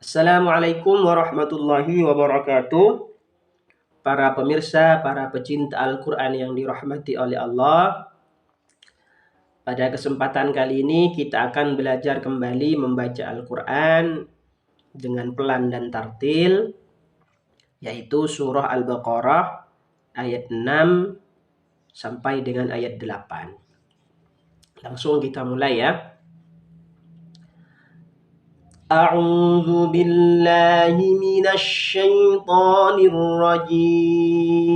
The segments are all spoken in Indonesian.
Assalamualaikum warahmatullahi wabarakatuh. Para pemirsa, para pecinta Al-Quran yang dirahmati oleh Allah. Pada kesempatan kali ini kita akan belajar kembali membaca Al-Quran dengan pelan dan tartil, yaitu surah Al-Baqarah ayat 6 sampai dengan ayat 8. Langsung kita mulai ya. A'udzu billahi minasy syaithanir rajim.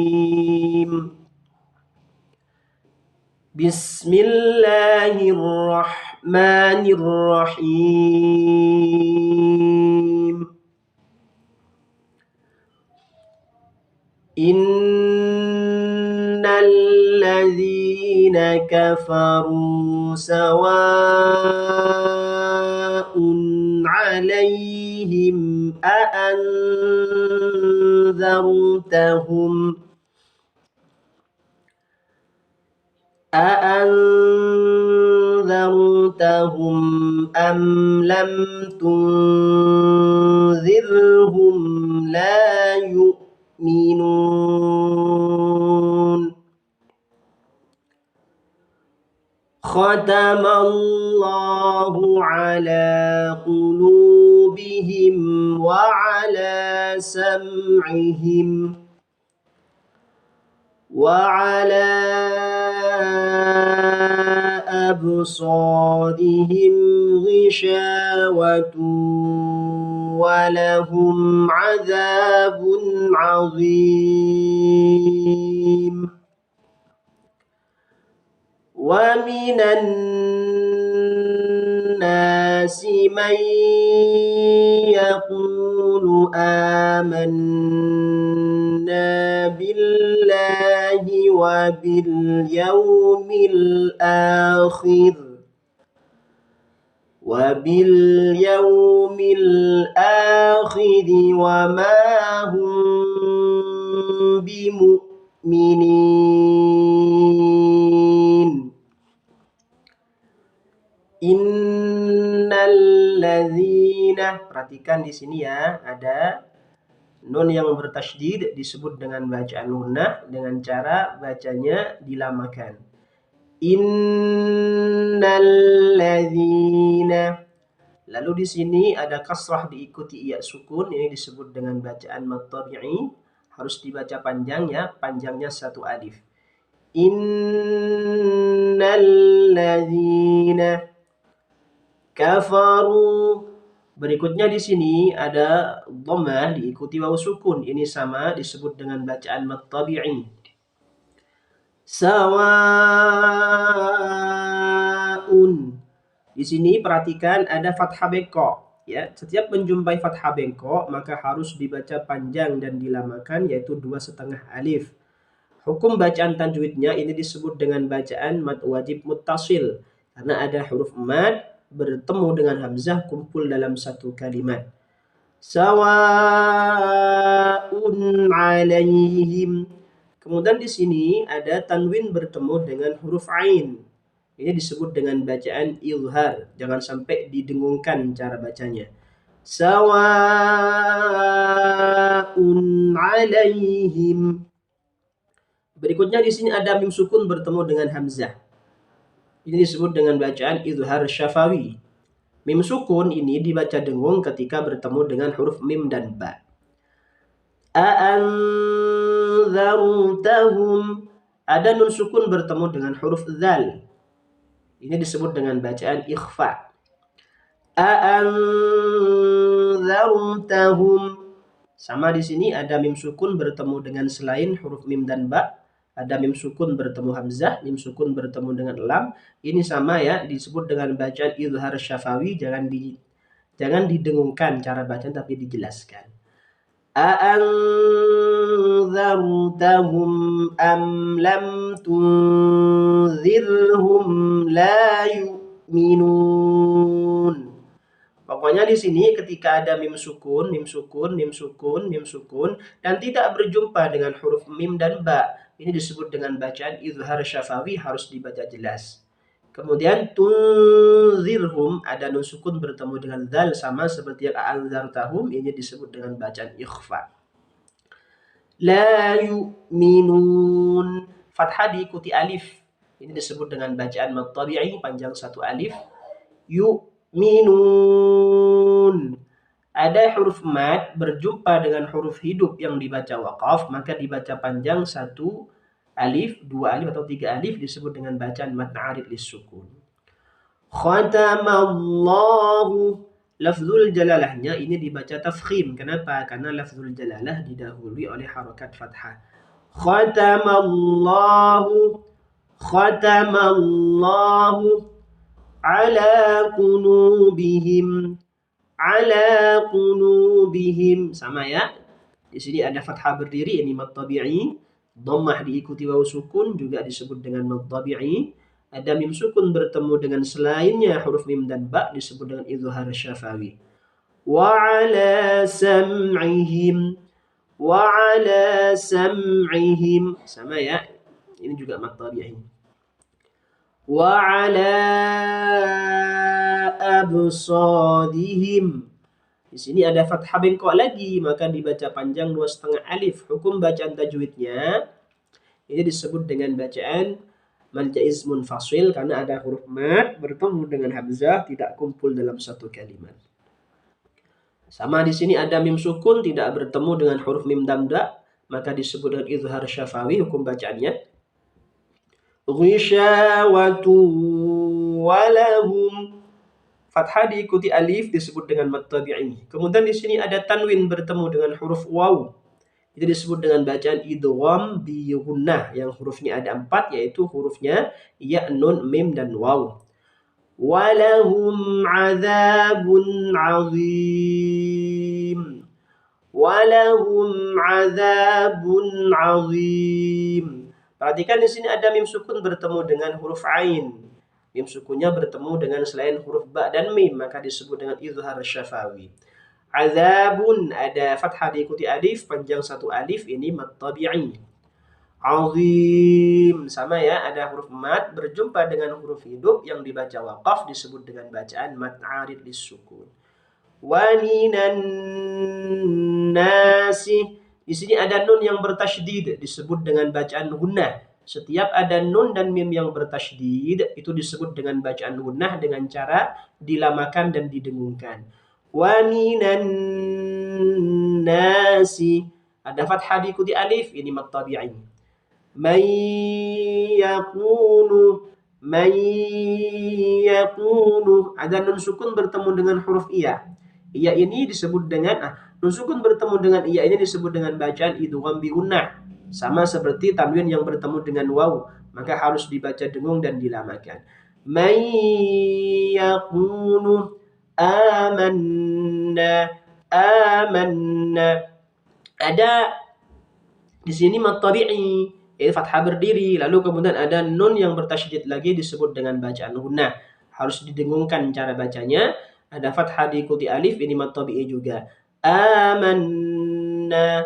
Bismillahirrahmanirrahim. Innal ladzina kafaru sawa'un 'alaihim أأنذرتهم أم لم تنذرهم لا يؤمنون ختم الله على قلوبهم وعلى سمعهم وعلى أبصارهم غشاوة ولهم عذاب عظيم ومن الناس من يقول آمنا بالله وباليوم الآخر وما هم بمؤمنين. Innalladzina, perhatikan di sini ya, ada nun yang bertasydid disebut dengan bacaan gunnah dengan cara bacanya dilamakan. Innalladzina. Lalu di sini ada kasrah diikuti iya sukun, ini disebut dengan bacaan mad tabi'i, harus dibaca panjang ya, panjangnya satu alif. Innalladzina kafaru. Berikutnya di sini ada dhammah diikuti wawu sukun. Ini sama disebut dengan bacaan mad tabi'i. Sawaun. Di sini perhatikan ada fathah bengkok ya. Setiap menjumpai fathah bengkok maka harus dibaca panjang dan dilamakan, yaitu 2,5 alif. Hukum bacaan tajwidnya ini disebut dengan bacaan mad wajib muttasil karena ada huruf mad bertemu dengan hamzah kumpul dalam satu kalimat. Sawa'un 'alaihim. Kemudian di sini ada tanwin bertemu dengan huruf ain. Ini disebut dengan bacaan izhar. Jangan sampai didengungkan cara bacanya. Sawa'un 'alaihim. Berikutnya di sini ada mim sukun bertemu dengan hamzah. Ini disebut dengan bacaan izhar syafawi. Mim sukun ini dibaca dengung ketika bertemu dengan huruf mim dan ba. A'anzartahum. Ada nun sukun bertemu dengan huruf dzal. Ini disebut dengan bacaan ikhfa. A'anzartahum. Sama di sini ada mim sukun bertemu dengan selain huruf mim dan ba. Ada mim sukun bertemu hamzah, mim sukun bertemu dengan lam. Ini sama ya, disebut dengan bacaan izhar syafawi. Jangan didengungkan cara bacaan tapi dijelaskan. A'anzartahum am lam tunzirhum la yu'minun. Pokoknya di sini ketika ada mim sukun, mim sukun, mim sukun, mim sukun dan tidak berjumpa dengan huruf mim dan ba, ini disebut dengan bacaan izhar syafawi, harus dibaca jelas. Kemudian tunzirhum, ada nun sukun bertemu dengan dal, sama seperti yang anzartahum, ini disebut dengan bacaan ikhfa. La yu'minun, fathah diikuti alif, ini disebut dengan bacaan mad tabi'i, panjang satu alif. Yu'minun, ada huruf mad berjumpa dengan huruf hidup yang dibaca waqaf, maka dibaca panjang satu alif, dua alif atau tiga alif, disebut dengan bacaan mad arid lis-sukun. Khatamallahu, lafzul jalalahnya ini dibaca tafkhim. Kenapa? Karena lafzul jalalah didahului oleh harakat fathah. Khatamallahu, khatamallahu ala qulubihim, ala qulubihim, sama ya. Di sini ada fathah berdiri, ini mad tabi'i. Dhammah diikuti wawu sukun, juga disebut dengan mad tabi'i. Ada mim sukun bertemu dengan selainnya huruf mim dan ba, disebut dengan izhar syafawi. Wa ala sam'ihim, wa ala sam'ihim, sama ya. Ini juga mad tabi'i. Wa ala absadihim. Di sini ada fathah bengkok lagi, maka dibaca panjang 2,5 alif. Hukum bacaan tajwidnya ini disebut dengan bacaan mad jaiz munfasil, karena ada huruf mad bertemu dengan hamzah tidak kumpul dalam satu kalimat. Sama di sini ada mim sukun tidak bertemu dengan huruf mim damda, maka disebut dengan izhar syafawi. Hukum bacaannya ghisyawatu walahum, fathah diikuti alif, disebut dengan mad tabi'i. Kemudian di sini ada tanwin bertemu dengan huruf waw, itu disebut dengan bacaan idgham bi gunnah, yang hurufnya ada 4, yaitu hurufnya ya, nun, mim, dan waw. Walahum azabun azim, walahum azabun azim. Perhatikan di sini ada mim sukun bertemu dengan huruf ain. Mim sukunnya bertemu dengan selain huruf ba dan mim, maka disebut dengan izhar syafawi. Azabun, ada fathah diikuti alif, panjang satu alif, ini mad tabi'i. Azim, sama ya, ada huruf mad berjumpa dengan huruf hidup yang dibaca waqaf, disebut dengan bacaan mad arid lis-sukun. Wa minan nasi, di sini ada nun yang bertasydid, disebut dengan bacaan gunnah. Setiap ada nun dan mim yang bertasydid, itu disebut dengan bacaan gunnah dengan cara dilamakan dan didengungkan. Wa minan nasi, ada fathah diikuti alif, ini mad tabi'i. Man yakunu, man yakunu, ada nun sukun bertemu dengan huruf iya. Iya ini disebut dengan nun sukun bertemu dengan iya ini disebut dengan bacaan idgham bi gunnah, sama seperti tanwin yang bertemu dengan waw, maka harus dibaca dengung dan dilamakan. Man yakunu amanna, amanna, ada di sini mad tabi'i, ini fathah berdiri, lalu kemudian ada nun yang bertasydid lagi, disebut dengan bacaan gunnah, harus didengungkan cara bacanya. Ada fathah diikuti alif, ini mad tabi'i juga. Amanna,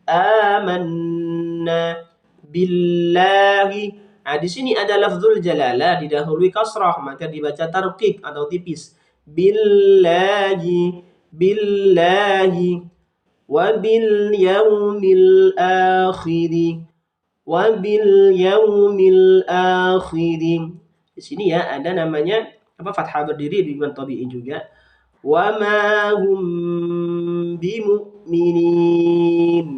amanna billahi. Di sini ada lafzul jalalah didahului kasrah, maka dibaca tarqiq atau tipis. Billahi, billahi, wa bil yaumil akhiri, wa bil yaumil akhiri. Di sini ya ada namanya fathah berdiri di mad tabi'i juga. Wa ma hum bimu'minin,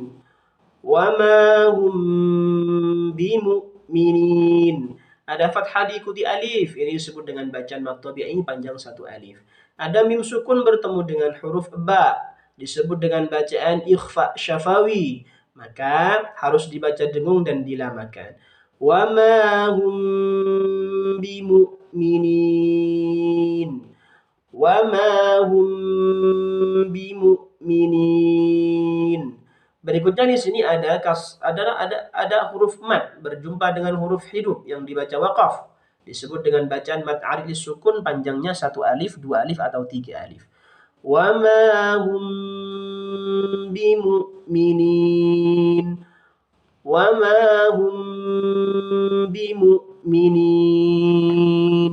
wa ma hum bimu'minin. Ada fathah diikuti alif, ini disebut dengan bacaan mad tabi'i panjang satu alif. Ada mim sukun bertemu dengan huruf ba, disebut dengan bacaan ikhfa syafawi, maka harus dibaca dengung dan dilamakan. Wa ma hum bimu'minin, wa ma hum bimu'minin. Berikutnya di sini ada huruf mad berjumpa dengan huruf hidup yang dibaca waqaf, disebut dengan bacaan mad arid lis-sukun, panjangnya satu alif, dua alif atau tiga alif. Wa ma hum bimu'minin, wa ma hum bimu'minin. mu'minin.